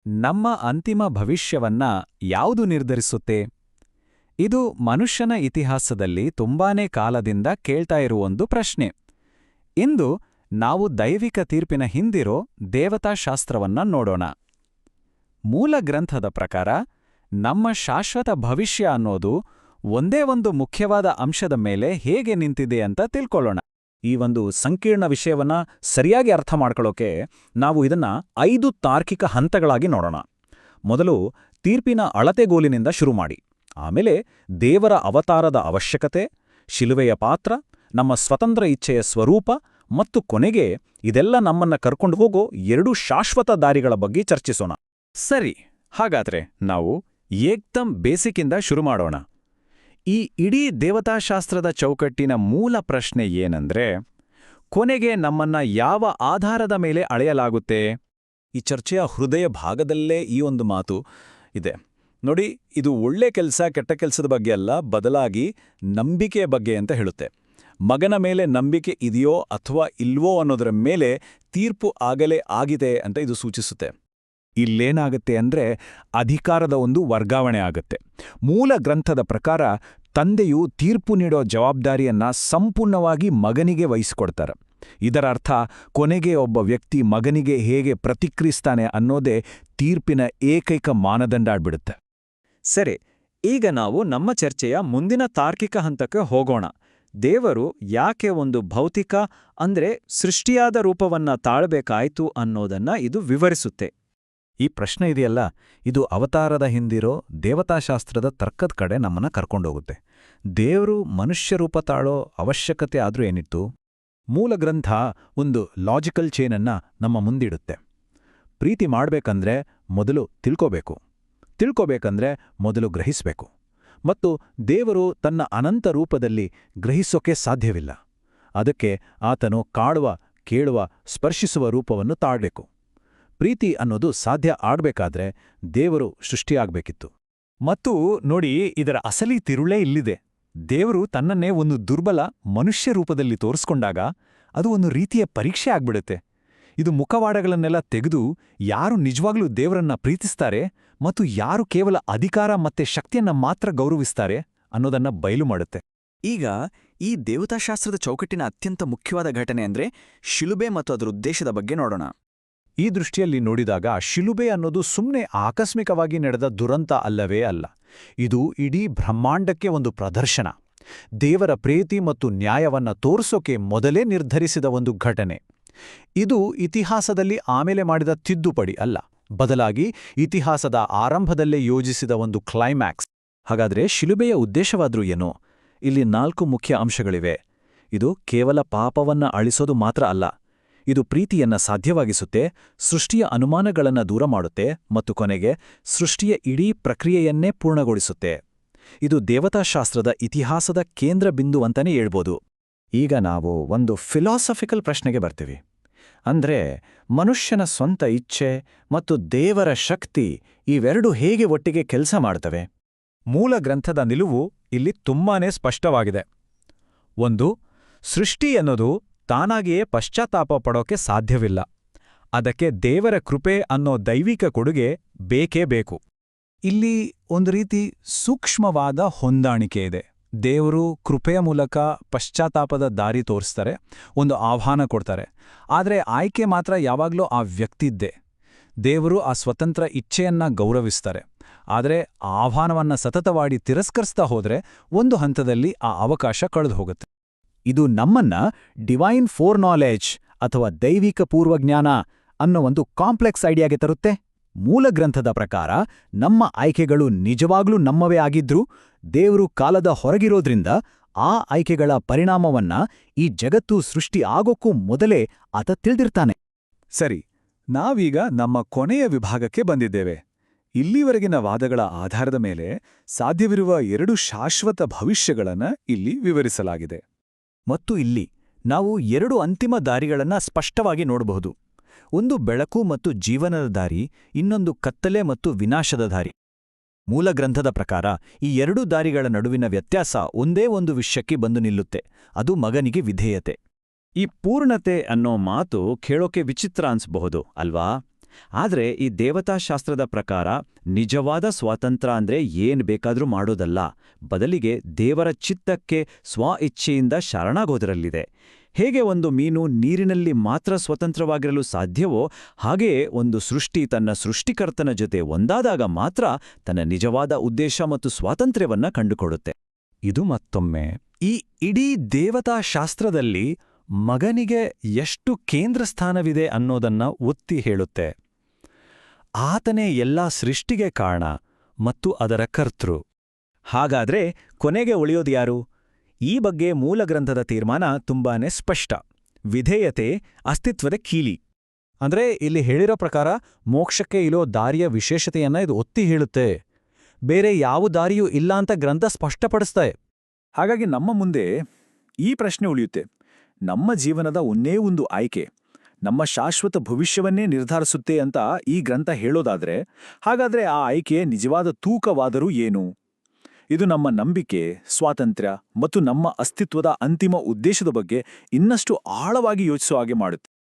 ನಮ್ಮ ಅಂತಿಮ ಭವಿಷ್ಯವನ್ನ ಯಾವುದು ನಿರ್ಧರಿಸುತ್ತೆ? ಇದು ಮನುಷ್ಯನ ಇತಿಹಾಸದಲ್ಲಿ ತುಂಬಾನೇ ಕಾಲದಿಂದ ಕೇಳ್ತಾ ಇರುವೊಂದು ಪ್ರಶ್ನೆ. ಇಂದು ನಾವು ದೈವಿಕ ತೀರ್ಪಿನ ಹಿಂದಿರೋ ದೇವತಾಶಾಸ್ತ್ರವನ್ನ ನೋಡೋಣ. ಮೂಲ ಗ್ರಂಥದ ಪ್ರಕಾರ ನಮ್ಮ ಶಾಶ್ವತ ಭವಿಷ್ಯ ಅನ್ನೋದು ಒಂದೇ ಒಂದು ಮುಖ್ಯವಾದ ಅಂಶದ ಮೇಲೆ ಹೇಗೆ ನಿಂತಿದೆ ಅಂತ ತಿಳ್ಕೊಳ್ಳೋಣ. ಈ ಒಂದು ಸಂಕೀರ್ಣ ವಿಷಯವನ್ನ ಸರಿಯಾಗಿ ಅರ್ಥ ಮಾಡ್ಕೊಳ್ಳೋಕೆ ನಾವು ಇದನ್ನ 5 ತಾರ್ಕಿಕ ಹಂತಗಳಾಗಿ ನೋಡೋಣ. ಮೊದಲು ತೀರ್ಪಿನ ಅಳತೆಗೋಲಿನಿಂದ ಶುರು ಮಾಡಿ, ಆಮೇಲೆ ದೇವರ ಅವತಾರದ ಅವಶ್ಯಕತೆ, ಶಿಲುವೆಯ ಪಾತ್ರ, ನಮ್ಮ ಸ್ವತಂತ್ರ ಇಚ್ಛೆಯ ಸ್ವರೂಪ ಮತ್ತು ಕೊನೆಗೆ ಇದೆಲ್ಲ ನಮ್ಮನ್ನ ಕರ್ಕೊಂಡು ಹೋಗೋ 2 ಶಾಶ್ವತ ದಾರಿಗಳ ಬಗ್ಗೆ ಚರ್ಚಿಸೋಣ. ಸರಿ, ಹಾಗಾದ್ರೆ ನಾವು ಏಕ್ದಮ್ ಬೇಸಿಕ್ಕಿಂದ ಶುರು ಮಾಡೋಣ. ಈ ಇಡೀ ದೇವತಾಶಾಸ್ತ್ರದ ಚೌಕಟ್ಟಿನ ಮೂಲ ಪ್ರಶ್ನೆ ಏನಂದ್ರೆ, ಕೊನೆಗೆ ನಮ್ಮನ್ನ ಯಾವ ಆಧಾರದ ಮೇಲೆ ಅಳೆಯಲಾಗುತ್ತೆ? ಈ ಚರ್ಚೆಯ ಹೃದಯ ಭಾಗದಲ್ಲೇ ಈ ಒಂದು ಮಾತು ಇದೆ ನೋಡಿ. ಇದು ಒಳ್ಳೆ ಕೆಲಸ ಕೆಟ್ಟ ಕೆಲಸದ ಬಗ್ಗೆ ಅಲ್ಲ, ಬದಲಾಗಿ ನಂಬಿಕೆಯ ಬಗ್ಗೆ ಅಂತ ಹೇಳುತ್ತೆ. ಮಗನ ಮೇಲೆ ನಂಬಿಕೆ ಇದೆಯೋ ಅಥವಾ ಇಲ್ವೋ ಅನ್ನೋದರ ಮೇಲೆ ತೀರ್ಪು ಆಗಲೇ ಆಗಿದೆ ಅಂತ ಇದು ಸೂಚಿಸುತ್ತೆ. ಇಲ್ಲೇನಾಗುತ್ತೆ ಅಂದ್ರೆ ಅಧಿಕಾರದ ಒಂದು ವರ್ಗಾವಣೆ ಆಗುತ್ತೆ. ಮೂಲ ಗ್ರಂಥದ ಪ್ರಕಾರ ತಂದೆಯು ತೀರ್ಪು ನೀಡೋ ಜವಾಬ್ದಾರಿಯನ್ನ ಸಂಪೂರ್ಣವಾಗಿ ಮಗನಿಗೆ ವಹಿಸಿಕೊಡ್ತಾರೆ. ಇದರ ಅರ್ಥ ಕೊನೆಗೆ ಒಬ್ಬ ವ್ಯಕ್ತಿ ಮಗನಿಗೆ ಹೇಗೆ ಪ್ರತಿಕ್ರಿಯಿಸ್ತಾನೆ ಅನ್ನೋದೇ ತೀರ್ಪಿನ ಏಕೈಕ ಮಾನದಂಡ ಆಗ್ಬಿಡುತ್ತೆ. ಸರಿ, ಈಗ ನಾವು ನಮ್ಮ ಚರ್ಚೆಯ ಮುಂದಿನ ತಾರ್ಕಿಕ ಹಂತಕ್ಕೆ ಹೋಗೋಣ. ದೇವರು ಯಾಕೆ ಒಂದು ಭೌತಿಕ ಅಂದ್ರೆ ಸೃಷ್ಟಿಯಾದ ರೂಪವನ್ನ ತಾಳಬೇಕಾಯ್ತು ಅನ್ನೋದನ್ನ ಇದು ವಿವರಿಸುತ್ತೆ. ಈ ಪ್ರಶ್ನೆ ಇದೆಯಲ್ಲ, ಇದು ಅವತಾರದ ಹಿಂದಿರೋ ದೇವತಾಶಾಸ್ತ್ರದ ತರ್ಕದ ಕಡೆ ನಮ್ಮನ್ನ ಕರ್ಕೊಂಡೋಗುತ್ತೆ. ದೇವರು ಮನುಷ್ಯ ರೂಪ ತಾಳೋ ಅವಶ್ಯಕತೆ ಆದ್ರೂ ಏನಿತ್ತು? ಮೂಲ ಗ್ರಂಥ ಒಂದು ಲಾಜಿಕಲ್ ಚೇನನ್ನ ನಮ್ಮ ಮುಂದಿಡುತ್ತೆ. ಪ್ರೀತಿ ಮಾಡ್ಬೇಕಂದ್ರೆ ಮೊದಲು ತಿಳ್ಕೋಬೇಕಂದ್ರೆ ಮೊದಲು ಗ್ರಹಿಸ್ಬೇಕು. ಮತ್ತು ದೇವರು ತನ್ನ ಅನಂತ ರೂಪದಲ್ಲಿ ಗ್ರಹಿಸೋಕೆ ಸಾಧ್ಯವಿಲ್ಲ. ಅದಕ್ಕೆ ಆತನು ಕಾಡುವ, ಕೇಳುವ, ಸ್ಪರ್ಶಿಸುವ ರೂಪವನ್ನು ತಾಳ್ಬೇಕು. ಪ್ರೀತಿ ಅನ್ನೋದು ಸಾಧ್ಯ ಆಗ್ಬೇಕಾದ್ರೆ ದೇವರು ಸೃಷ್ಟಿಯಾಗಬೇಕಿತ್ತು. ಮತ್ತು ನೋಡಿ, ಇದರ ಅಸಲಿ ತಿರುಳೇ ಇಲ್ಲಿದೆ. ದೇವರು ತನ್ನನ್ನೇ ಒಂದು ದುರ್ಬಲ ಮನುಷ್ಯ ರೂಪದಲ್ಲಿ ತೋರಿಸ್ಕೊಂಡಾಗ ಅದು ಒಂದು ರೀತಿಯ ಪರೀಕ್ಷೆ ಆಗ್ಬಿಡುತ್ತೆ. ಇದು ಮುಖವಾಡಗಳನ್ನೆಲ್ಲ ತೆಗೆದು ಯಾರು ನಿಜವಾಗ್ಲೂ ದೇವರನ್ನ ಪ್ರೀತಿಸ್ತಾರೆ ಮತ್ತು ಯಾರು ಕೇವಲ ಅಧಿಕಾರ ಮತ್ತೆ ಶಕ್ತಿಯನ್ನ ಮಾತ್ರ ಗೌರವಿಸ್ತಾರೆ ಅನ್ನೋದನ್ನ ಬಯಲು ಮಾಡುತ್ತೆ. ಈಗ ಈ ದೇವತಾಶಾಸ್ತ್ರದ ಚೌಕಟ್ಟಿನ ಅತ್ಯಂತ ಮುಖ್ಯವಾದ ಘಟನೆ ಅಂದ್ರೆ ಶಿಲುಬೆ ಮತ್ತು ಅದರ ಉದ್ದೇಶದ ಬಗ್ಗೆ ನೋಡೋಣ. ಈ ದೃಷ್ಟಿಯಲ್ಲಿ ನೋಡಿದಾಗ ಶಿಲುಬೆ ಅನ್ನೋದು ಸುಮ್ಮನೆ ಆಕಸ್ಮಿಕವಾಗಿ ನಡೆದ ದುರಂತ ಅಲ್ಲವೇ ಅಲ್ಲ. ಇದು ಇಡೀ ಬ್ರಹ್ಮಾಂಡಕ್ಕೆ ಒಂದು ಪ್ರದರ್ಶನ. ದೇವರ ಪ್ರೀತಿ ಮತ್ತು ನ್ಯಾಯವನ್ನ ತೋರಿಸೋಕೆ ಮೊದಲೇ ನಿರ್ಧರಿಸಿದ ಒಂದು ಘಟನೆ. ಇದು ಇತಿಹಾಸದಲ್ಲಿ ಆಮೇಲೆ ಮಾಡಿದ ತಿದ್ದುಪಡಿ ಅಲ್ಲ, ಬದಲಾಗಿ ಇತಿಹಾಸದ ಆರಂಭದಲ್ಲೇ ಯೋಜಿಸಿದ ಒಂದು ಕ್ಲೈಮ್ಯಾಕ್ಸ್. ಹಾಗಾದ್ರೆ ಶಿಲುಬೆಯ ಉದ್ದೇಶವಾದ್ರೂ ಏನೋ? ಇಲ್ಲಿ 4 ಮುಖ್ಯ ಅಂಶಗಳಿವೆ. ಇದು ಕೇವಲ ಪಾಪವನ್ನ ಅಳಿಸೋದು ಮಾತ್ರ ಅಲ್ಲ, ಇದು ಪ್ರೀತಿಯನ್ನ ಸಾಧ್ಯವಾಗಿಸುತ್ತೆ, ಸೃಷ್ಟಿಯ ಅನುಮಾನಗಳನ್ನ ದೂರ ಮಾಡುತ್ತೆ ಮತ್ತು ಕೊನೆಗೆ ಸೃಷ್ಟಿಯ ಇಡೀ ಪ್ರಕ್ರಿಯೆಯನ್ನೇ ಪೂರ್ಣಗೊಳಿಸುತ್ತೆ. ಇದು ದೇವತಾಶಾಸ್ತ್ರದ ಇತಿಹಾಸದ ಕೇಂದ್ರ ಬಿಂದು ಅಂತಾನೆ ಹೇಳ್ಬೋದು. ಈಗ ನಾವು ಒಂದು ಫಿಲಾಸಫಿಕಲ್ ಪ್ರಶ್ನೆಗೆ ಬರ್ತೀವಿ. ಅಂದ್ರೆ ಮನುಷ್ಯನ ಸ್ವಂತ ಇಚ್ಛೆ ಮತ್ತು ದೇವರ ಶಕ್ತಿ ಇವೆರಡೂ ಹೇಗೆ ಒಟ್ಟಿಗೆ ಕೆಲಸ ಮಾಡ್ತವೆ? ಮೂಲ ಗ್ರಂಥದ ನಿಲುವು ಇಲ್ಲಿ ತುಂಬಾನೇ ಸ್ಪಷ್ಟವಾಗಿದೆ. ಒಂದು, ಸೃಷ್ಟಿ ಅನ್ನೋದು ತಾನಾಗಿಯೇ ಪಶ್ಚಾತ್ತಾಪ ಪಡೋಕೆ ಸಾಧ್ಯವಿಲ್ಲ. ಅದಕ್ಕೆ ದೇವರ ಕೃಪೆ ಅನ್ನೋ ದೈವಿಕ ಕೊಡುಗೆ ಬೇಕೇ ಬೇಕು. ಇಲ್ಲಿ ಒಂದು ರೀತಿ ಸೂಕ್ಷ್ಮವಾದ ಹೊಂದಾಣಿಕೆ ಇದೆ. ದೇವರು ಕೃಪೆಯ ಮೂಲಕ ಪಶ್ಚಾತ್ತಾಪದ ದಾರಿ ತೋರಿಸ್ತಾರೆ, ಒಂದು ಆಹ್ವಾನ ಕೊಡ್ತಾರೆ. ಆದರೆ ಆಯ್ಕೆ ಮಾತ್ರ ಯಾವಾಗಲೂ ಆ ವ್ಯಕ್ತಿದ್ದೇ. ದೇವರು ಆ ಸ್ವತಂತ್ರ ಇಚ್ಛೆಯನ್ನ ಗೌರವಿಸ್ತಾರೆ. ಆದರೆ ಆಹ್ವಾನವನ್ನ ಸತತವಾಗಿ ತಿರಸ್ಕರಿಸ್ತಾ ಹೋದ್ರೆ ಒಂದು ಹಂತದಲ್ಲಿ ಆ ಅವಕಾಶ ಕಳೆದು ಹೋಗುತ್ತೆ. ಇದು ನಮ್ಮನ್ನ ಡಿವೈನ್ ಫೋರ್ ನಾಲೆಜ್ ಅಥವಾ ದೈವಿಕ ಪೂರ್ವಜ್ಞಾನ ಅನ್ನೋ ಒಂದು ಕಾಂಪ್ಲೆಕ್ಸ್ ಐಡಿಯಾಗೆ ತರುತ್ತೆ. ಮೂಲ ಗ್ರಂಥದ ಪ್ರಕಾರ ನಮ್ಮ ಆಯ್ಕೆಗಳು ನಿಜವಾಗ್ಲೂ ನಮ್ಮವೇ ಆಗಿದ್ರೂ ದೇವರು ಕಾಲದ ಹೊರಗಿರೋದ್ರಿಂದ ಆ ಆಯ್ಕೆಗಳ ಪರಿಣಾಮವನ್ನ ಈ ಜಗತ್ತು ಸೃಷ್ಟಿ ಆಗೋಕ್ಕೂ ಮೊದಲೇ ಆತ ತಿಳಿದಿರ್ತಾನೆ. ಸರಿ, ನಾವೀಗ ನಮ್ಮ ಕೊನೆಯ ವಿಭಾಗಕ್ಕೆ ಬಂದಿದ್ದೇವೆ. ಇಲ್ಲಿವರೆಗಿನ ವಾದಗಳ ಆಧಾರದ ಮೇಲೆ ಸಾಧ್ಯವಿರುವ 2 ಶಾಶ್ವತ ಭವಿಷ್ಯಗಳನ್ನ ಇಲ್ಲಿ ವಿವರಿಸಲಾಗಿದೆ. ಮತ್ತು ಇಲ್ಲಿ ನಾವು 2 ಅಂತಿಮ ದಾರಿಗಳನ್ನ ಸ್ಪಷ್ಟವಾಗಿ ನೋಡಬಹುದು. ಒಂದು ಬೆಳಕು ಮತ್ತು ಜೀವನದ ದಾರಿ, ಇನ್ನೊಂದು ಕತ್ತಲೆ ಮತ್ತು ವಿನಾಶದ ದಾರಿ. ಮೂಲ ಗ್ರಂಥದ ಪ್ರಕಾರ ಈ 2 ದಾರಿಗಳ ನಡುವಿನ ವ್ಯತ್ಯಾಸ ಒಂದೇ ಒಂದು ವಿಷಯಕ್ಕೆ ಬಂದು ನಿಲ್ಲುತ್ತೆ, ಅದು ಮಗನಿಗೆ ವಿಧೇಯತೆ. ಈ ಪೂರ್ಣತೆ ಅನ್ನೋ ಮಾತು ಕೇಳೋಕೆ ವಿಚಿತ್ರ ಅನ್ಸ್ಬಹುದು ಅಲ್ವಾ? ಆದರೆ ಈ ದೇವತಾಶಾಸ್ತ್ರದ ಪ್ರಕಾರ ನಿಜವಾದ ಸ್ವಾತಂತ್ರ್ಯ ಅಂದ್ರೆ ಏನ್ ಬೇಕಾದ್ರೂ ಮಾಡೋದಲ್ಲ, ಬದಲಿಗೆ ದೇವರ ಚಿತ್ತಕ್ಕೆ ಸ್ವ ಇಚ್ಛೆಯಿಂದ ಶರಣಾಗೋದರಲ್ಲಿದೆ. ಹೇಗೆ ಒಂದು ಮೀನು ನೀರಿನಲ್ಲಿ ಮಾತ್ರ ಸ್ವತಂತ್ರವಾಗಿರಲು ಸಾಧ್ಯವೋ, ಹಾಗೆಯೇ ಒಂದು ಸೃಷ್ಟಿ ತನ್ನ ಸೃಷ್ಟಿಕರ್ತನ ಜೊತೆ ಒಂದಾದಾಗ ಮಾತ್ರ ತನ್ನ ನಿಜವಾದ ಉದ್ದೇಶ ಮತ್ತು ಸ್ವಾತಂತ್ರ್ಯವನ್ನ ಕಂಡುಕೊಡುತ್ತೆ. ಇದು ಮತ್ತೊಮ್ಮೆ ಈ ಇಡೀ ದೇವತಾಶಾಸ್ತ್ರದಲ್ಲಿ ಮಗನಿಗೆ ಎಷ್ಟು ಕೇಂದ್ರ ಸ್ಥಾನವಿದೆ ಅನ್ನೋದನ್ನ ಒತ್ತಿ ಹೇಳುತ್ತೆ. ಆತನೇ ಎಲ್ಲಾ ಸೃಷ್ಟಿಗೆ ಕಾರಣ ಮತ್ತು ಅದರ ಕರ್ತೃ. ಹಾಗಾದ್ರೆ ಕೊನೆಗೆ ಉಳಿಯೋದ್ಯಾರು? ಈ ಬಗ್ಗೆ ಮೂಲಗ್ರಂಥದ ತೀರ್ಮಾನ ತುಂಬಾನೇ ಸ್ಪಷ್ಟ. ವಿಧೇಯತೆ ಅಸ್ತಿತ್ವದ ಕೀಲಿ. ಅಂದ್ರೆ ಇಲ್ಲಿ ಹೇಳಿರೋ ಪ್ರಕಾರ ಮೋಕ್ಷಕ್ಕೆ ಇರೋ ದಾರಿಯ ವಿಶೇಷತೆಯನ್ನ ಇದು ಒತ್ತಿ ಹೇಳುತ್ತೆ. ಬೇರೆ ಯಾವ ದಾರಿಯೂ ಇಲ್ಲ ಅಂತ ಗ್ರಂಥ ಸ್ಪಷ್ಟಪಡಿಸ್ತೆ. ಹಾಗಾಗಿ ನಮ್ಮ ಮುಂದೆ ಈ ಪ್ರಶ್ನೆ ಉಳಿಯುತ್ತೆ. ನಮ್ಮ ಜೀವನದ ಒಂದೇ ಒಂದು ಆಯ್ಕೆ ನಮ್ಮ ಶಾಶ್ವತ ಭವಿಷ್ಯವನ್ನೇ ನಿರ್ಧರಿಸುತ್ತೆ ಅಂತ ಈ ಗ್ರಂಥ ಹೇಳೋದಾದ್ರೆ, ಹಾಗಾದ್ರೆ ಆ ಆಯ್ಕೆಯ ನಿಜವಾದ ತೂಕವಾದರೂ ಏನು? ಇದು ನಮ್ಮ ನಂಬಿಕೆ, ಸ್ವಾತಂತ್ರ್ಯ ಮತ್ತು ನಮ್ಮ ಅಸ್ತಿತ್ವದ ಅಂತಿಮ ಉದ್ದೇಶದ ಬಗ್ಗೆ ಇನ್ನಷ್ಟು ಆಳವಾಗಿ ಯೋಚಿಸೋ ಹಾಗೆ ಮಾಡುತ್ತೆ.